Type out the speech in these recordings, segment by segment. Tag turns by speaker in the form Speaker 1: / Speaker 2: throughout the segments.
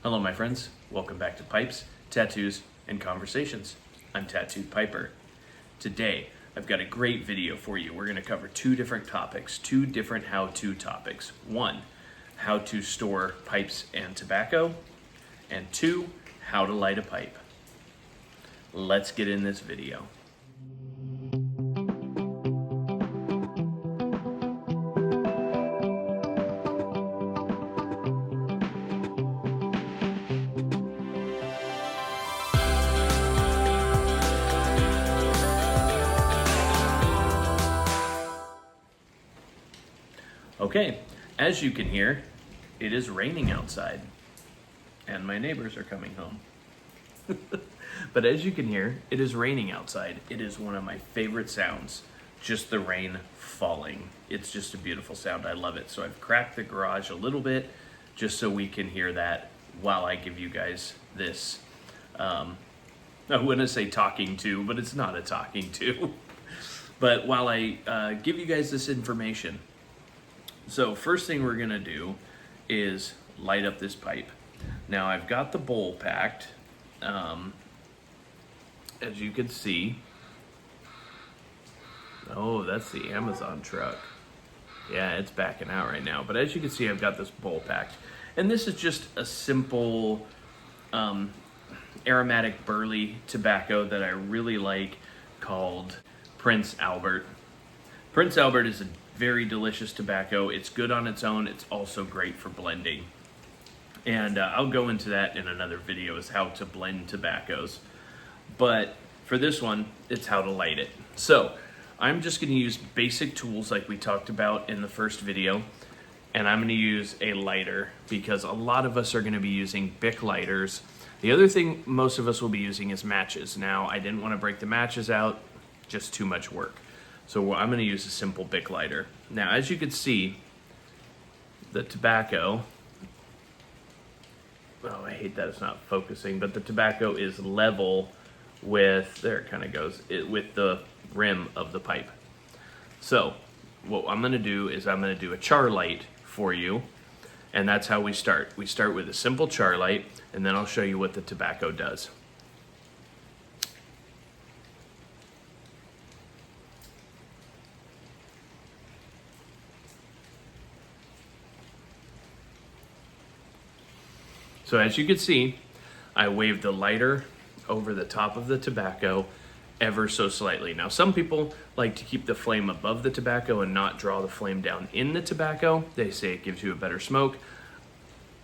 Speaker 1: Hello, my friends. Welcome back to Pipes, Tattoos, and Conversations. I'm Tattooed Piper. Today, I've got a great video for you. We're going to cover two different topics, two different how-to topics. One, how to store pipes and tobacco, and two, how to light a pipe. Let's get in this video. Okay, as you can hear, it is raining outside, and my neighbors are coming home. But as you can hear, it is raining outside. It is one of my favorite sounds, just the rain falling. It's just a beautiful sound. I love it. So I've cracked the garage a little bit just so we can hear that while I give you guys this, I wouldn't say talking to, but it's not a talking to. But while I give you guys this information, so first thing we're gonna do is light up this pipe. Now I've got the bowl packed, as you can see. Oh, that's the Amazon truck. Yeah, it's backing out right now. But as you can see, I've got this bowl packed. And this is just a simple aromatic burley tobacco that I really like called Prince Albert. Prince Albert is a very delicious tobacco. It's good on its own. It's also great for blending. And I'll go into that in another video, is how to blend tobaccos. But for this one, it's how to light it. So I'm just going to use basic tools like we talked about in the first video. And I'm going to use a lighter because a lot of us are going to be using Bic lighters. The other thing most of us will be using is matches. Now, I didn't want to break the matches out, just too much work. So I'm going to use a simple Bic lighter. Now, as you can see, the tobacco, oh, I hate that it's not focusing, but the tobacco is level with, there it kind of goes, with the rim of the pipe. So what I'm going to do is I'm going to do a char light for you, and that's how we start. We start with a simple char light, and then I'll show you what the tobacco does. So as you can see, I waved the lighter over the top of the tobacco ever so slightly. Now, some people like to keep the flame above the tobacco and not draw the flame down in the tobacco. They say it gives you a better smoke.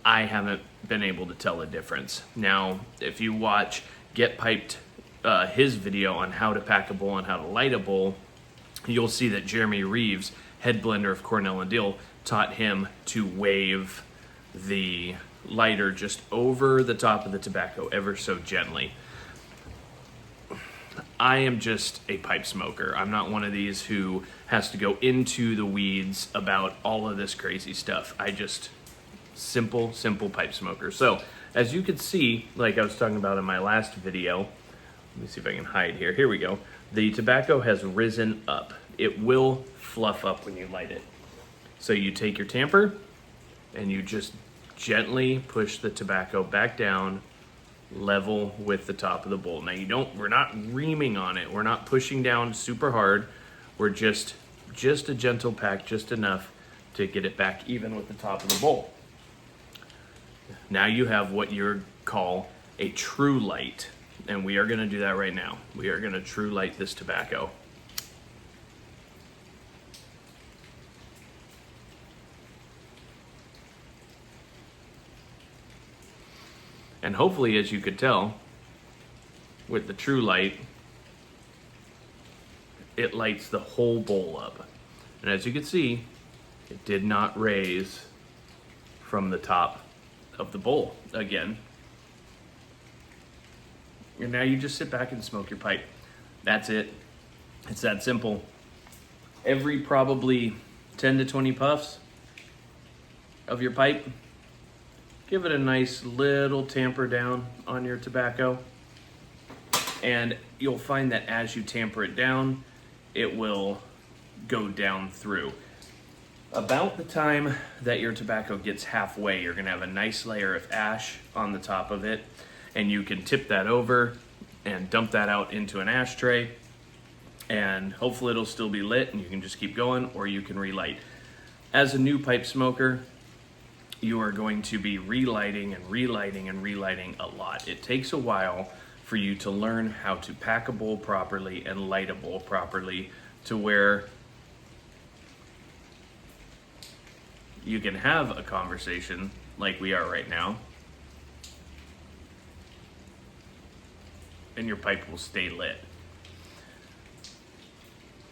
Speaker 1: I haven't been able to tell the difference. Now, if you watch Get Piped, his video on how to pack a bowl and how to light a bowl, you'll see that Jeremy Reeves, head blender of Cornell and Dill, taught him to wave the lighter just over the top of the tobacco ever so gently. I am just a pipe smoker. I'm not one of these who has to go into the weeds about all of this crazy stuff. I just simple pipe smoker. So as you can see, like I was talking about in my last video, let me see if I can hide here. Here we go. The tobacco has risen up. It will fluff up when you light it. So you take your tamper and you just gently push the tobacco back down level with the top of the bowl. Now we're not reaming on it. We're not pushing down super hard. We're just a gentle pack, just enough to get it back even with the top of the bowl. Now you have what you call a true light, and we are going to do that right now. We are going to true light this tobacco. And hopefully, as you could tell, with the true light, it lights the whole bowl up. And as you can see, it did not raise from the top of the bowl again. And now you just sit back and smoke your pipe. That's it. It's that simple. Every probably 10 to 20 puffs of your pipe, give it a nice little tamper down on your tobacco, and you'll find that as you tamper it down, it will go down through. About the time that your tobacco gets halfway, you're gonna have a nice layer of ash on the top of it, and you can tip that over and dump that out into an ashtray, and hopefully it'll still be lit and you can just keep going, or you can relight. As a new pipe smoker, you are going to be relighting and relighting and relighting a lot. It takes a while for you to learn how to pack a bowl properly and light a bowl properly to where you can have a conversation like we are right now, and your pipe will stay lit.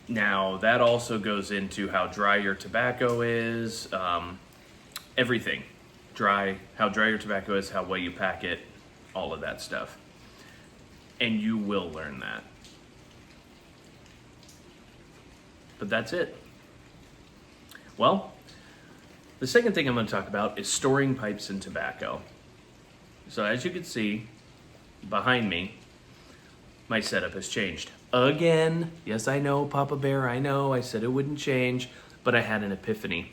Speaker 1: Now, that also goes into how dry your tobacco is, everything. How dry your tobacco is, how well you pack it, all of that stuff. And you will learn that. But that's it. Well, the second thing I'm going to talk about is storing pipes and tobacco. So as you can see behind me, my setup has changed again. Yes, I know, Papa Bear, I know, I said it wouldn't change, but I had an epiphany.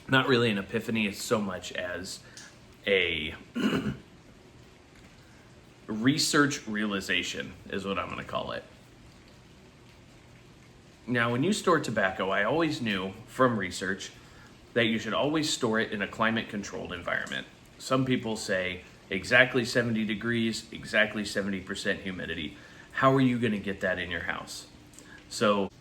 Speaker 1: Not really an epiphany, it's so much as a research realization is what I'm going to call it. Now, when you store tobacco, I always knew from research that you should always store it in a climate-controlled environment. Some people say exactly 70 degrees, exactly 70% humidity. How are you going to get that in your house? So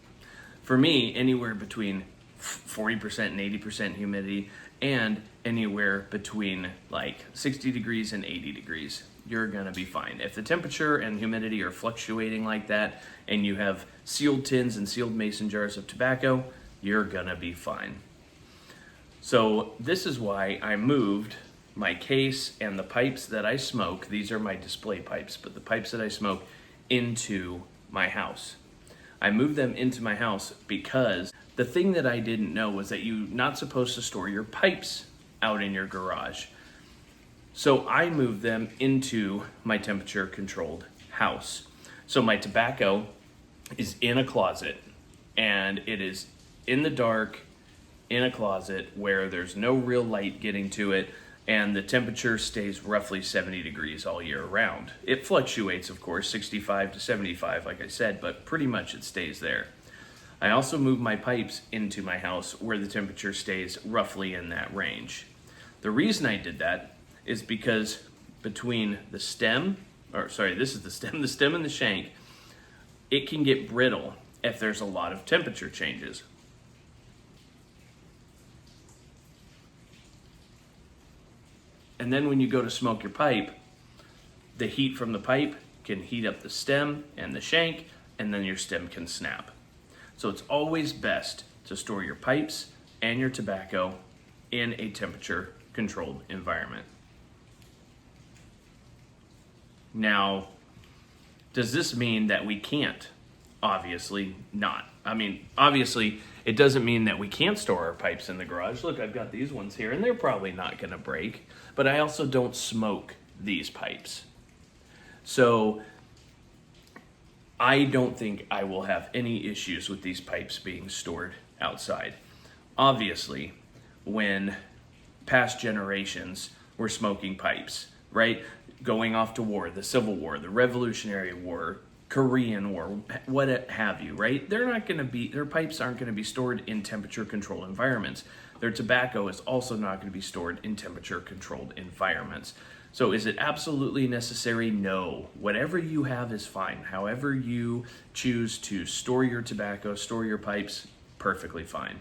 Speaker 1: for me, anywhere between 40% and 80% humidity and anywhere between like 60 degrees and 80 degrees, you're going to be fine. If the temperature and humidity are fluctuating like that and you have sealed tins and sealed mason jars of tobacco, you're going to be fine. So this is why I moved my case and the pipes that I smoke, these are my display pipes, but the pipes that I smoke, into my house. I moved them into my house because the thing that I didn't know was that you're not supposed to store your pipes out in your garage. So I moved them into my temperature controlled house. So my tobacco is in a closet, and it is in the dark in a closet where there's no real light getting to it, and the temperature stays roughly 70 degrees all year round. It fluctuates, of course, 65 to 75, like I said, but pretty much it stays there. I also moved my pipes into my house where the temperature stays roughly in that range. The reason I did that is because between the stem, this is the stem and the shank, it can get brittle if there's a lot of temperature changes. And then when you go to smoke your pipe, the heat from the pipe can heat up the stem and the shank, and then your stem can snap. So it's always best to store your pipes and your tobacco in a temperature-controlled environment. Now, does this mean that we can't? Obviously not. I mean, obviously, it doesn't mean that we can't store our pipes in the garage. Look, I've got these ones here, and they're probably not going to break. But I also don't smoke these pipes. So I don't think I will have any issues with these pipes being stored outside. Obviously, when past generations were smoking pipes, right? Going off to war, the Civil War, the Revolutionary War, Korean War, what have you, right? Their pipes aren't going to be stored in temperature-controlled environments. Their tobacco is also not going to be stored in temperature-controlled environments. So is it absolutely necessary? No. Whatever you have is fine. However you choose to store your tobacco, store your pipes, perfectly fine.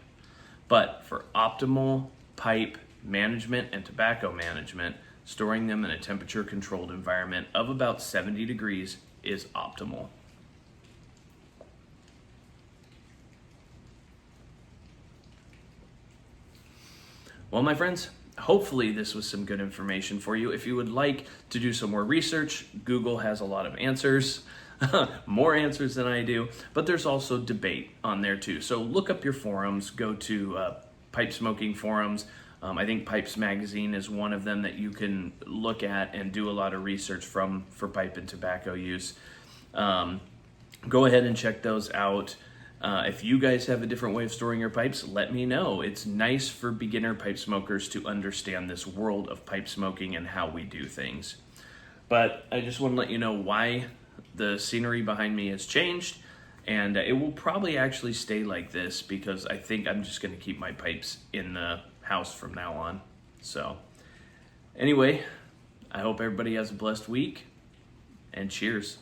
Speaker 1: But for optimal pipe management and tobacco management, storing them in a temperature-controlled environment of about 70 degrees is optimal. Well, my friends, hopefully this was some good information for you. If you would like to do some more research, Google has a lot of answers, more answers than I do, but there's also debate on there too. So look up your forums, go to pipe smoking forums. I think Pipes Magazine is one of them that you can look at and do a lot of research from for pipe and tobacco use. Go ahead and check those out. If you guys have a different way of storing your pipes, let me know. It's nice for beginner pipe smokers to understand this world of pipe smoking and how we do things. But I just want to let you know why the scenery behind me has changed, and it will probably actually stay like this because I think I'm just going to keep my pipes in the house from now on. So anyway, I hope everybody has a blessed week, and cheers.